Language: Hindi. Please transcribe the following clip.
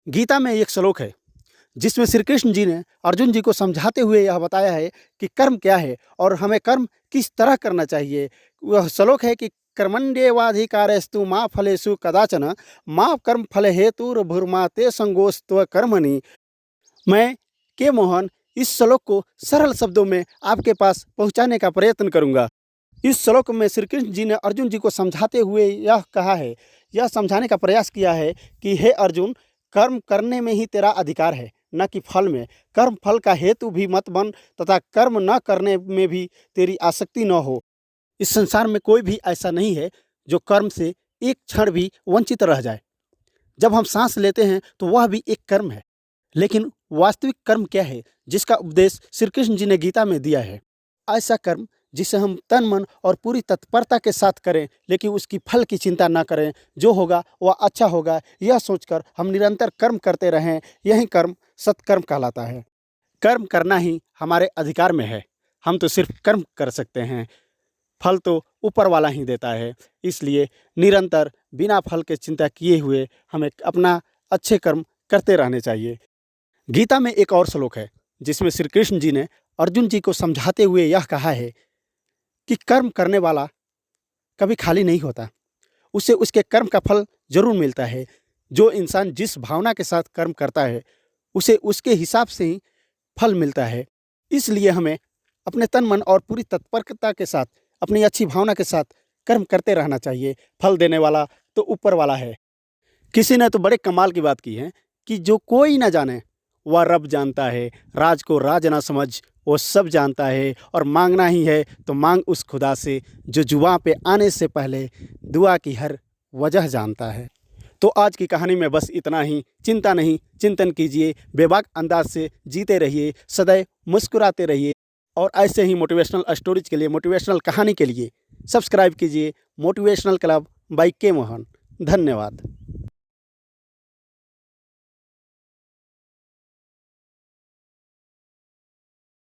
गीता में एक श्लोक है जिसमें श्री कृष्ण जी ने अर्जुन जी को समझाते हुए यह बताया है कि कर्म क्या है और हमें कर्म किस तरह करना चाहिए। वह श्लोक है कि कर्मण्येवाधिकारस्तु मा फलेषु कदाचन मा कर्म फल हेतुर्भुर्मा ते संगोस्त्व कर्मणि। मैं के मोहन इस श्लोक को सरल शब्दों में आपके पास पहुंचाने का प्रयत्न करूंगा। इस श्लोक में श्री कृष्ण जी ने अर्जुन जी को समझाते हुए यह कहा है, यह समझाने का प्रयास किया है कि हे अर्जुन, कर्म करने में ही तेरा अधिकार है, न कि फल में। कर्म फल का हेतु भी मत बन तथा कर्म न करने में भी तेरी आसक्ति न हो। इस संसार में कोई भी ऐसा नहीं है जो कर्म से एक क्षण भी वंचित रह जाए। जब हम सांस लेते हैं तो वह भी एक कर्म है, लेकिन वास्तविक कर्म क्या है जिसका उपदेश श्री कृष्ण जी ने गीता में दिया है? ऐसा कर्म जिसे हम तन मन और पूरी तत्परता के साथ करें, लेकिन उसकी फल की चिंता ना करें। जो होगा वह अच्छा होगा, यह सोचकर हम निरंतर कर्म करते रहें, यही कर्म सत्कर्म कहलाता है। कर्म करना ही हमारे अधिकार में है। हम तो सिर्फ कर्म कर सकते हैं, फल तो ऊपर वाला ही देता है। इसलिए निरंतर बिना फल के चिंता किए हुए हमें अपना अच्छे कर्म करते रहने चाहिए। गीता में एक और श्लोक है जिसमें श्री कृष्ण जी ने अर्जुन जी को समझाते हुए यह कहा है कि कर्म करने वाला कभी खाली नहीं होता, उसे उसके कर्म का फल जरूर मिलता है। जो इंसान जिस भावना के साथ कर्म करता है उसे उसके हिसाब से ही फल मिलता है। इसलिए हमें अपने तन मन और पूरी तत्परता के साथ, अपनी अच्छी भावना के साथ कर्म करते रहना चाहिए। फल देने वाला तो ऊपर वाला है। किसी ने तो बड़े कमाल की बात की है कि जो कोई ना जाने वह रब जानता है। राज को राज ना समझ, वो सब जानता है। और मांगना ही है तो मांग उस खुदा से जो जुबां पे आने से पहले दुआ की हर वजह जानता है। तो आज की कहानी में बस इतना ही। चिंता नहीं, चिंतन कीजिए। बेबाक अंदाज से जीते रहिए, सदैव मुस्कुराते रहिए। और ऐसे ही मोटिवेशनल स्टोरीज के लिए, मोटिवेशनल कहानी के लिए सब्सक्राइब कीजिए मोटिवेशनल क्लब बाय के मोहन। धन्यवाद।